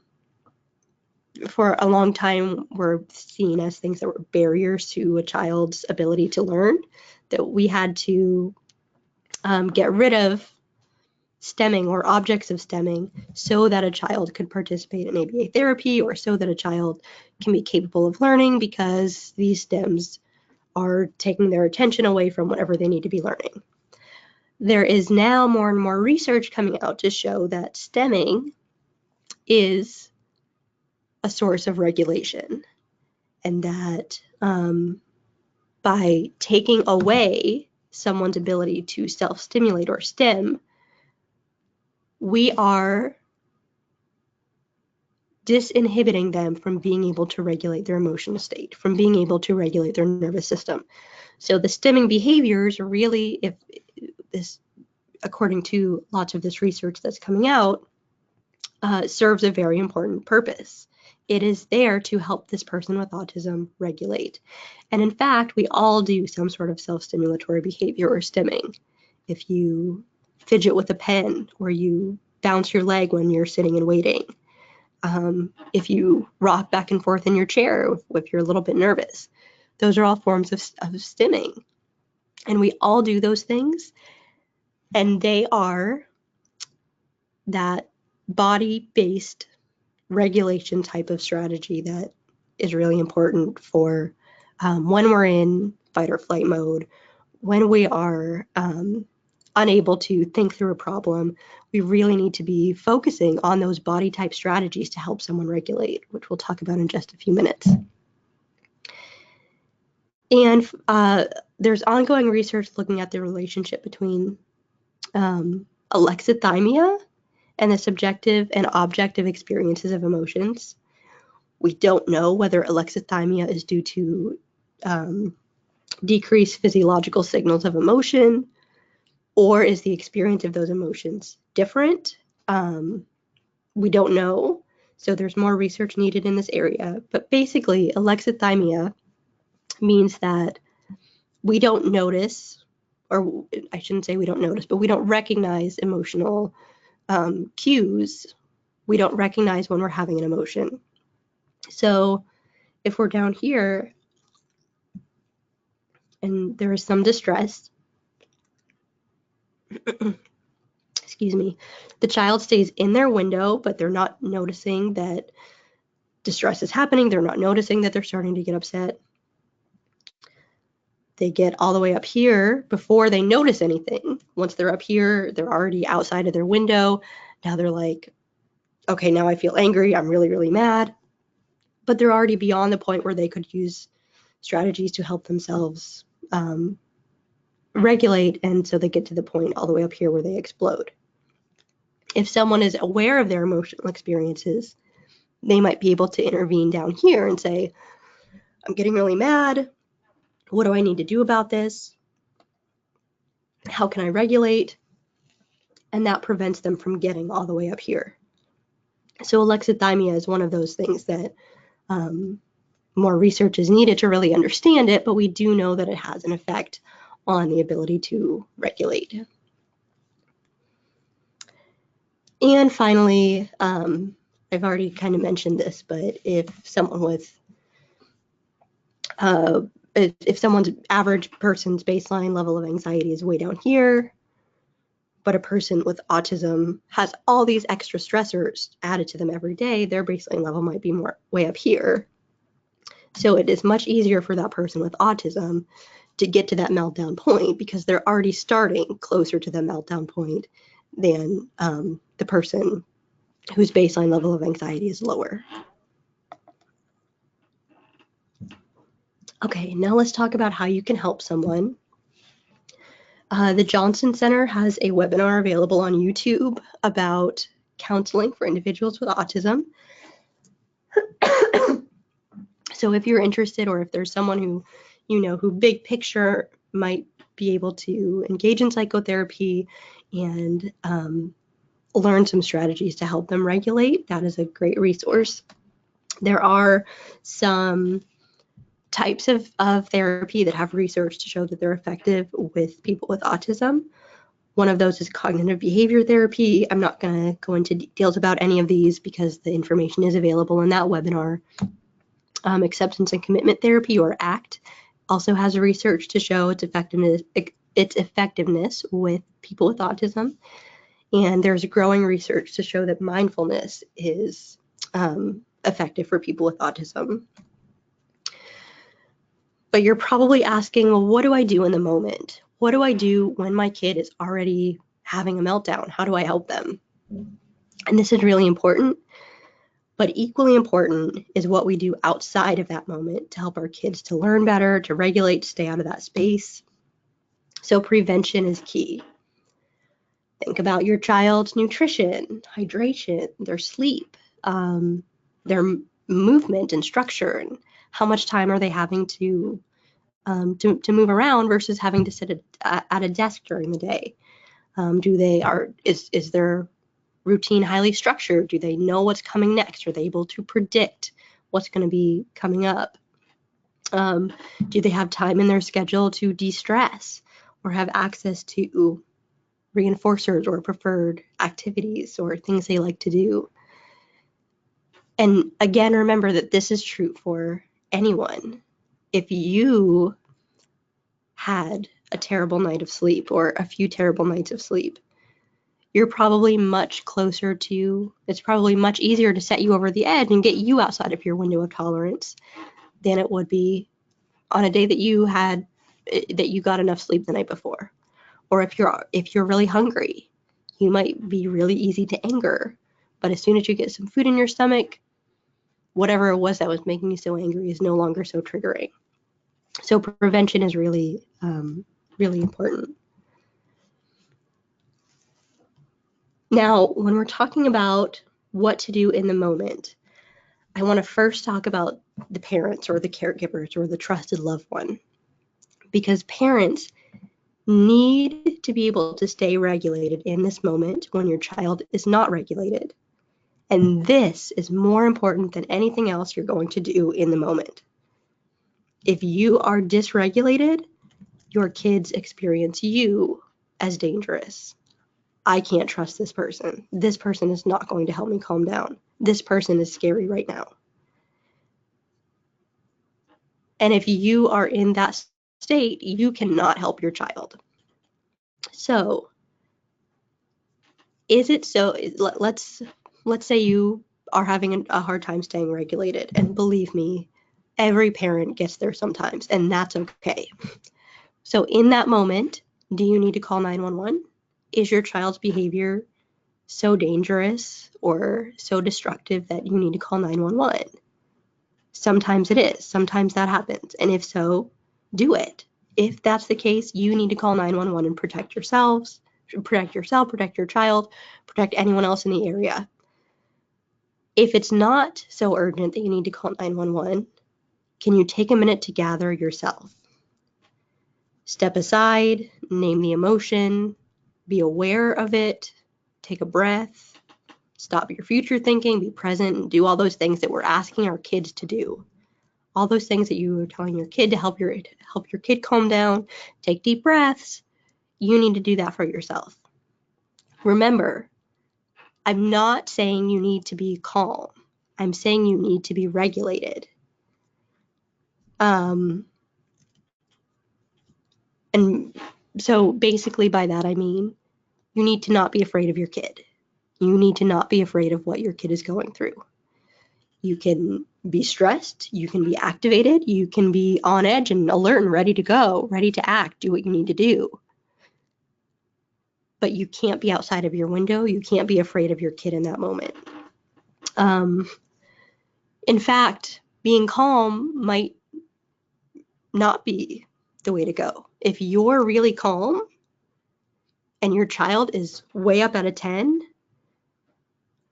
for a long time, were seen as things that were barriers to a child's ability to learn, that we had to get rid of stemming or objects of stemming so that a child could participate in ABA therapy, or so that a child can be capable of learning, because these stems are taking their attention away from whatever they need to be learning. There is now more and more research coming out to show that stemming is a source of regulation, and that by taking away someone's ability to self-stimulate or stem, we are disinhibiting them from being able to regulate their emotional state, from being able to regulate their nervous system. So the stemming behaviors really, if this, according to lots of this research that's coming out, serves a very important purpose. It is there to help this person with autism regulate. And in fact, we all do some sort of self-stimulatory behavior or stemming. If you fidget with a pen, or you bounce your leg when you're sitting and waiting, if you rock back and forth in your chair if you're a little bit nervous, those are all forms of stimming. And we all do those things, and they are that body-based regulation type of strategy that is really important for when we're in fight or flight mode, when we are unable to think through a problem. We really need to be focusing on those body type strategies to help someone regulate, which we'll talk about in just a few minutes. And there's ongoing research looking at the relationship between alexithymia and the subjective and objective experiences of emotions. We don't know whether alexithymia is due to decreased physiological signals of emotion, or is the experience of those emotions different? We don't know. So there's more research needed in this area. But basically, alexithymia means that we don't notice, or I shouldn't say we don't notice, but we don't recognize emotional cues We don't recognize when we're having an emotion. So if we're down here and there is some distress, excuse me, the child stays in their window, but they're not noticing that distress is happening. They're not noticing that they're starting to get upset. They get all the way up here before they notice anything. Once they're up here, they're already outside of their window. Now they're like, okay, now I feel angry. I'm really, really mad. But they're already beyond the point where they could use strategies to help themselves regulate. And so they get to the point all the way up here where they explode. If someone is aware of their emotional experiences, they might be able to intervene down here and say, I'm getting really mad. What do I need to do about this? How can I regulate? And that prevents them from getting all the way up here. So alexithymia is one of those things that more research is needed to really understand it, but we do know that it has an effect on the ability to regulate. And finally, I've already kind of mentioned this, but if someone with if someone's average person's baseline level of anxiety is way down here, but a person with autism has all these extra stressors added to them every day, their baseline level might be more way up here. So it is much easier for that person with autism to get to that meltdown point because they're already starting closer to the meltdown point than the person whose baseline level of anxiety is lower. Okay, now let's talk about how you can help someone. The Johnson Center has a webinar available on YouTube about counseling for individuals with autism. So if you're interested, or if there's someone who who big picture might be able to engage in psychotherapy and learn some strategies to help them regulate, that is a great resource. There are some types of therapy that have research to show that they're effective with people with autism. One of those is cognitive behavior therapy. I'm not going to go into details about any of these because the information is available in that webinar. Acceptance and commitment therapy, or ACT, also has research to show its effectiveness with people with autism. And there's growing research to show that mindfulness is effective for people with autism. But you're probably asking, well, what do I do in the moment? What do I do when my kid is already having a meltdown? How do I help them? And this is really important, but equally important is what we do outside of that moment to help our kids to learn better, to regulate, to stay out of that space. So prevention is key. Think about your child's nutrition, hydration, their sleep, their movement and structure, and how much time are they having to move around versus having to sit at a desk during the day. Is their routine highly structured? Do they know what's coming next? Are they able to predict what's going to be coming up? Do they have time in their schedule to de-stress or have access to reinforcers or preferred activities or things they like to do? And again, remember that this is true for anyone. If you had a terrible night of sleep or a few terrible nights of sleep, you're probably much closer to, it's probably much easier to set you over the edge and get you outside of your window of tolerance than it would be on a day that you got enough sleep the night before. Or if you're really hungry, you might be really easy to anger. But as soon as you get some food in your stomach, whatever it was that was making you so angry is no longer so triggering. So prevention is really, really important. Now, when we're talking about what to do in the moment, I want to first talk about the parents or the caregivers or the trusted loved one, because parents need to be able to stay regulated in this moment when your child is not regulated. And this is more important than anything else you're going to do in the moment. If you are dysregulated, your kids experience you as dangerous. I can't trust this person. This person is not going to help me calm down. This person is scary right now. And if you are in that state, you cannot help your child. So, is it so? Let's say you are having a hard time staying regulated, and believe me, every parent gets there sometimes, and that's okay. So in that moment, do you need to call 911? Is your child's behavior so dangerous or so destructive that you need to call 911? Sometimes it is. Sometimes that happens. And if so, do it. If that's the case, you need to call 911 and protect yourself, protect your child, protect anyone else in the area. If it's not so urgent that you need to call 911, can you take a minute to gather yourself? Step aside, name the emotion, be aware of it, take a breath, stop your future thinking, be present, and do all those things that we're asking our kids to do. All those things that you are telling your kid to help your kid calm down, take deep breaths. You need to do that for yourself. Remember, I'm not saying you need to be calm. I'm saying you need to be regulated. And so basically by that I mean you need to not be afraid of your kid. You need to not be afraid of what your kid is going through. You can be stressed, you can be activated, you can be on edge and alert and ready to go, ready to act, do what you need to do. But you can't be outside of your window. You can't be afraid of your kid in that moment. In fact, being calm might not be the way to go. If you're really calm and your child is way up at a 10,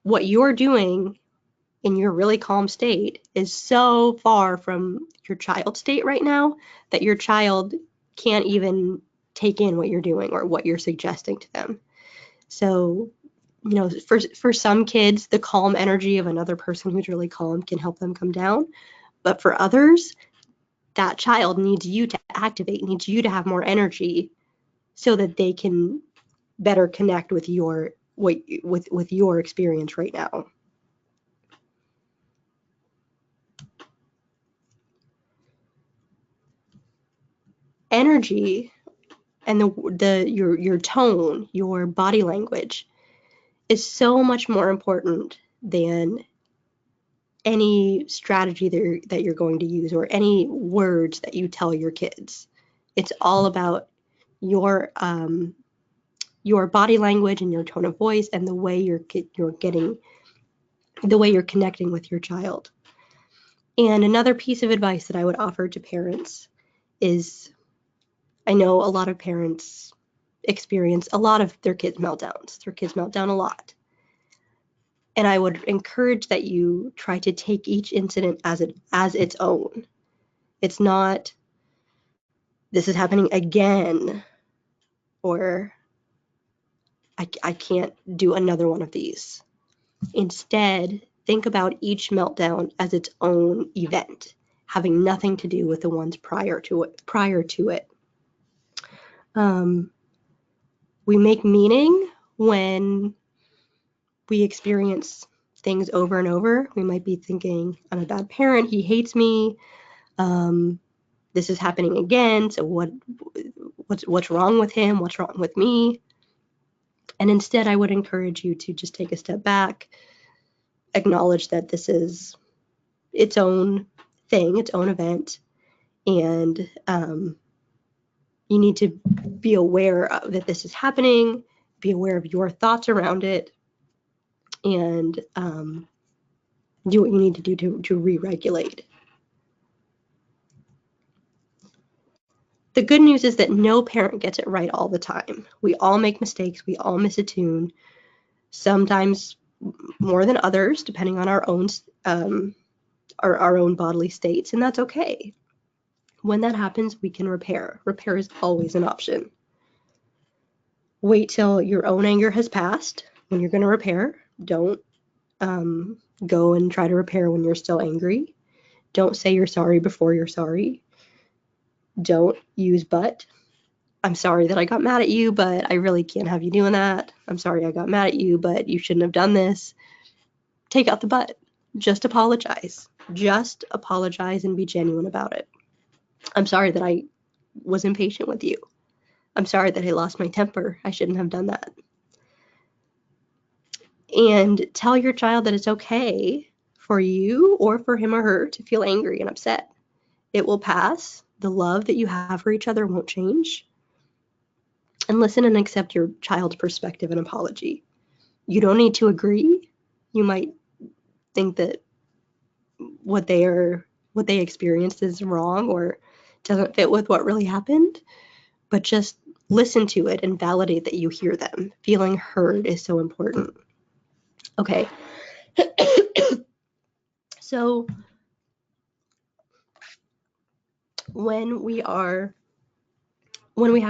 what you're doing in your really calm state is so far from your child's state right now that your child can't even take in what you're doing or what you're suggesting to them. So, you know, for some kids, the calm energy of another person who's really calm can help them come down. But for others, that child needs you to activate, needs you to have more energy so that they can better connect with your with your experience right now. Energy and your tone, your body language is so much more important than any strategy that you're going to use or any words that you tell your kids. It's all about your body language and your tone of voice and the way you're connecting with your child. And another piece of advice that I would offer to parents is, I know a lot of parents experience a lot of their kids' meltdowns. Their kids melt down a lot. And I would encourage that you try to take each incident as its own. It's not, this is happening again, or I can't do another one of these. Instead, think about each meltdown as its own event, having nothing to do with the ones prior to it. We make meaning when we experience things over and over. We might be thinking, I'm a bad parent, he hates me, this is happening again, so what's wrong with him, what's wrong with me? And instead, I would encourage you to just take a step back, acknowledge that this is its own thing, its own event, and you need to be aware that this is happening, be aware of your thoughts around it, and do what you need to do to re-regulate. The good news is that no parent gets it right all the time. We all make mistakes. We all miss a tune, sometimes more than others, depending on our own bodily states, and that's okay. When that happens, we can repair. Repair is always an option. Wait till your own anger has passed when you're going to repair. Don't go and try to repair when you're still angry. Don't say you're sorry before you're sorry. Don't use but. I'm sorry that I got mad at you, but I really can't have you doing that. I'm sorry I got mad at you, but you shouldn't have done this. Take out the but. Just apologize. Just apologize and be genuine about it. I'm sorry that I was impatient with you. I'm sorry that I lost my temper. I shouldn't have done that. And tell your child that it's okay for you or for him or her to feel angry and upset. It will pass. The love that you have for each other won't change. And listen and accept your child's perspective and apology. You don't need to agree. You might think that what they experienced is wrong or doesn't fit with what really happened, but just listen to it and validate that you hear them. Feeling heard is so important. Okay. So when we have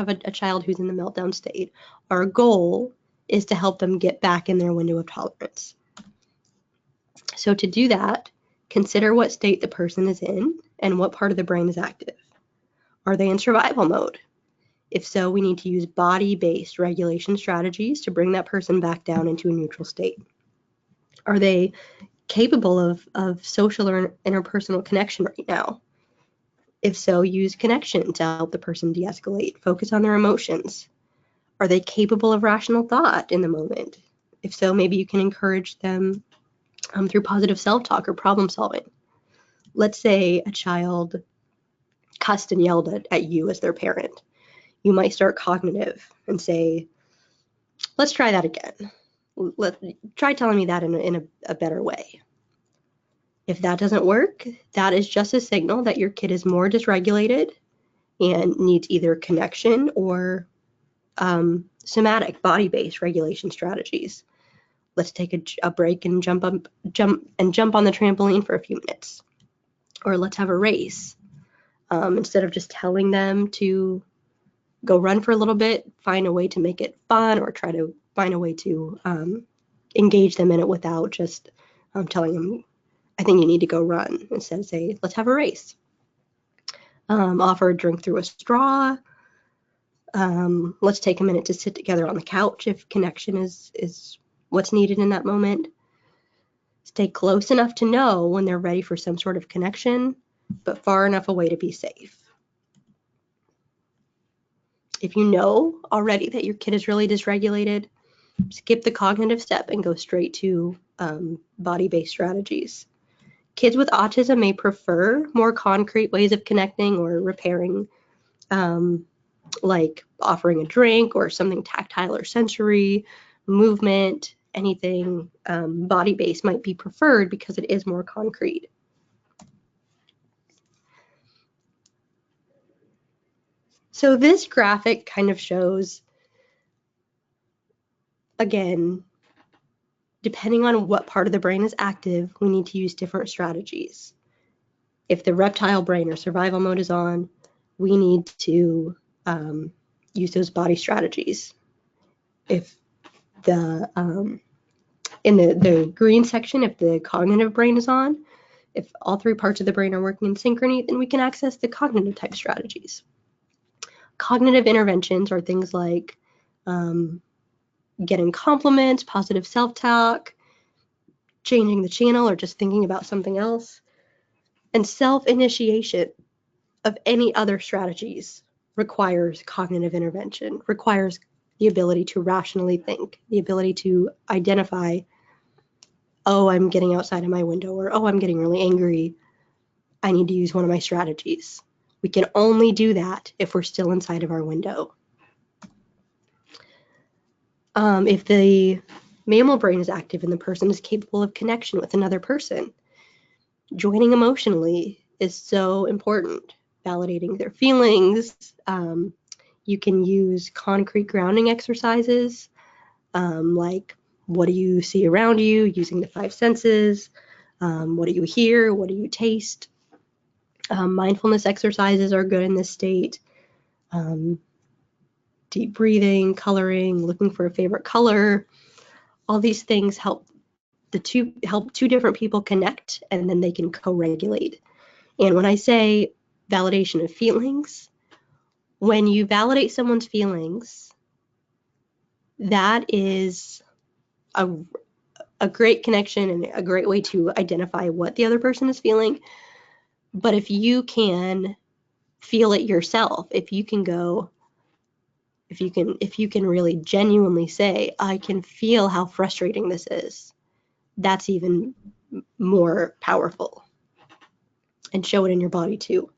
a child who's in the meltdown state, our goal is to help them get back in their window of tolerance. So to do that, consider what state the person is in and what part of the brain is active. Are they in survival mode? If so, we need to use body-based regulation strategies to bring that person back down into a neutral state. Are they capable of social or interpersonal connection right now? If so, use connection to help the person de-escalate. Focus on their emotions. Are they capable of rational thought in the moment? If so, maybe you can encourage them through positive self-talk or problem solving. Let's say a child cussed and yelled at you as their parent. You might start cognitive and say, let's try that again. Try telling me that in a better way. If that doesn't work, that is just a signal that your kid is more dysregulated and needs either connection or somatic body-based regulation strategies. Let's take a break and jump on the trampoline for a few minutes. Or let's have a race. Instead of just telling them to go run for a little bit, find a way to make it fun or try to find a way to engage them in it without just telling them, I think you need to go run. Instead, say, let's have a race. Offer a drink through a straw. Let's take a minute to sit together on the couch if connection is what's needed in that moment. Stay close enough to know when they're ready for some sort of connection, but far enough away to be safe. If you know already that your kid is really dysregulated, skip the cognitive step and go straight to body-based strategies. Kids with autism may prefer more concrete ways of connecting or repairing, like offering a drink or something tactile or sensory, movement, anything body-based might be preferred because it is more concrete. So this graphic kind of shows, again, depending on what part of the brain is active, we need to use different strategies. If the reptile brain or survival mode is on, we need to use those body strategies. If in the green section, if the cognitive brain is on, if all three parts of the brain are working in synchrony, then we can access the cognitive type strategies. Cognitive interventions are things like getting compliments, positive self-talk, changing the channel, or just thinking about something else. And self-initiation of any other strategies requires cognitive intervention, requires the ability to rationally think, the ability to identify, oh, I'm getting outside of my window, or oh, I'm getting really angry. I need to use one of my strategies. We can only do that if we're still inside of our window. If the mammal brain is active and the person is capable of connection with another person, joining emotionally is so important. Validating their feelings. You can use concrete grounding exercises, like what do you see around you, using the 5 senses. What do you hear? What do you taste? Mindfulness exercises are good in this state. Deep breathing, coloring, looking for a favorite color. All these things help two different people connect, and then they can co-regulate. And when I say validation of feelings, When you validate someone's feelings, that is a great connection and a great way to identify what the other person is feeling. But if you can feel it yourself, if you can really genuinely say, I can feel how frustrating this is, that's even more powerful. And show it in your body too.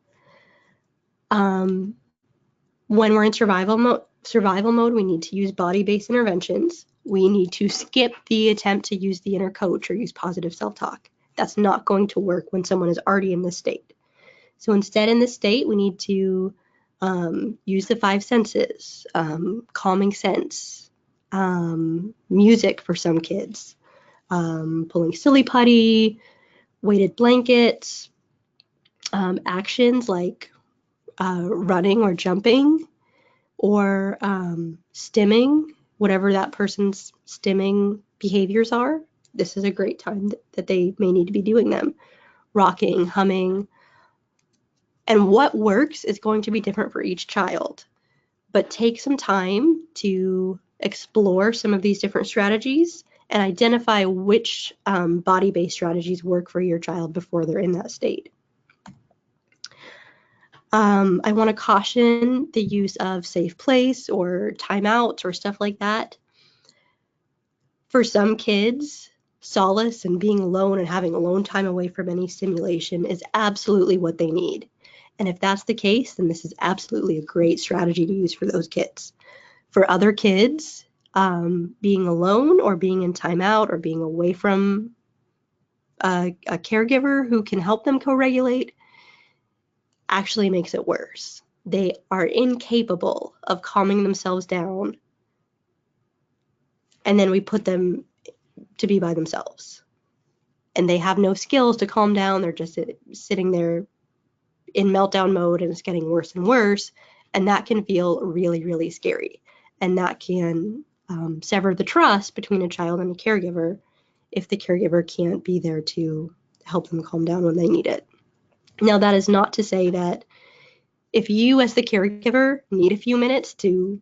When we're in survival mode, we need to use body-based interventions. We need to skip the attempt to use the inner coach or use positive self-talk. That's not going to work when someone is already in this state. So instead, in this state, we need to use the 5 senses, calming sense, music for some kids, pulling silly putty, weighted blankets, actions like running or jumping, or stimming, whatever that person's stimming behaviors are. This is a great time that they may need to be doing them. Rocking, humming. And what works is going to be different for each child. But take some time to explore some of these different strategies and identify which body-based strategies work for your child before they're in that state. I want to caution the use of safe place or timeouts or stuff like that. For some kids, solace and being alone and having alone time away from any stimulation is absolutely what they need. And if that's the case, then this is absolutely a great strategy to use for those kids. For other kids, being alone or being in timeout or being away from a caregiver who can help them co-regulate actually makes it worse. They are incapable of calming themselves down, and then we put them to be by themselves. And they have no skills to calm down. They're just sitting there in meltdown mode, and it's getting worse and worse. And that can feel really, really scary. And that can sever the trust between a child and a caregiver if the caregiver can't be there to help them calm down when they need it. Now, that is not to say that if you as the caregiver need a few minutes to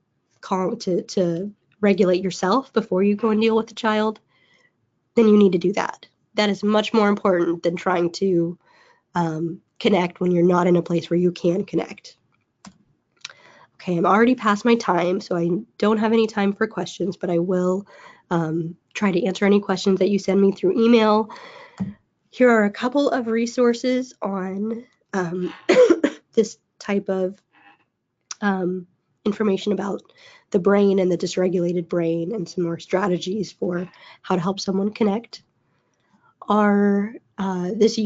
regulate yourself before you go and deal with the child, then you need to do that. That is much more important than trying to connect when you're not in a place where you can connect. Okay, I'm already past my time, so I don't have any time for questions, but I will try to answer any questions that you send me through email. Here are a couple of resources on this type of information about the brain and the dysregulated brain, and some more strategies for how to help someone connect. This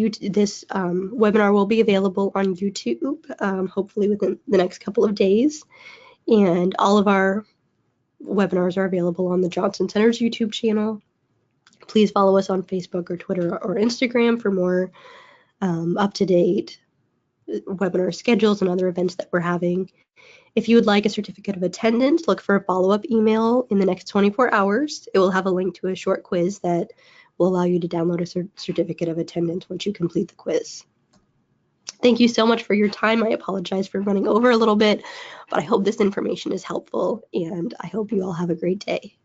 webinar will be available on YouTube, hopefully within the next couple of days. And all of our webinars are available on the Johnson Center's YouTube channel. Please follow us on Facebook or Twitter or Instagram for more up-to-date webinar schedules and other events that we're having. If you would like a certificate of attendance, look for a follow-up email in the next 24 hours. It will have a link to a short quiz that will allow you to download a certificate of attendance once you complete the quiz. Thank you so much for your time. I apologize for running over a little bit, but I hope this information is helpful, and I hope you all have a great day.